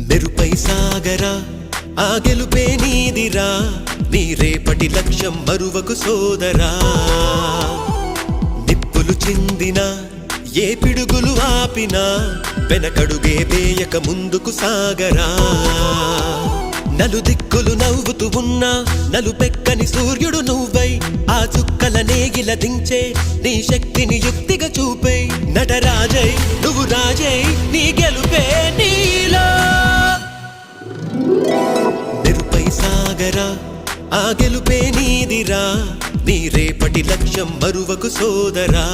మెరుపై సాగరా ఆ గెలుపే నీదిరా నీ రేపటి లక్ష్యం మరువకు సోదరా నిప్పులు చిందినా ఏ పిడుగులు ఆపినా వెనకడుగే వేయక ముందుకు సాగరా నలుదిక్కులు నవ్వుతూ ఉన్నా నలుపెక్కని సూర్యుడు నువ్వై ఆ చుక్కల నేగిల దించే నీ శక్తిని యుక్తిగా చూపై నటరాజై నువ్వు రాజై నీ గెలుపే నీలో మెరుపై సాగరా ఆ గెలుపే నీదిరా నీ రేపటి లక్ష్యం మరువకు సోదరా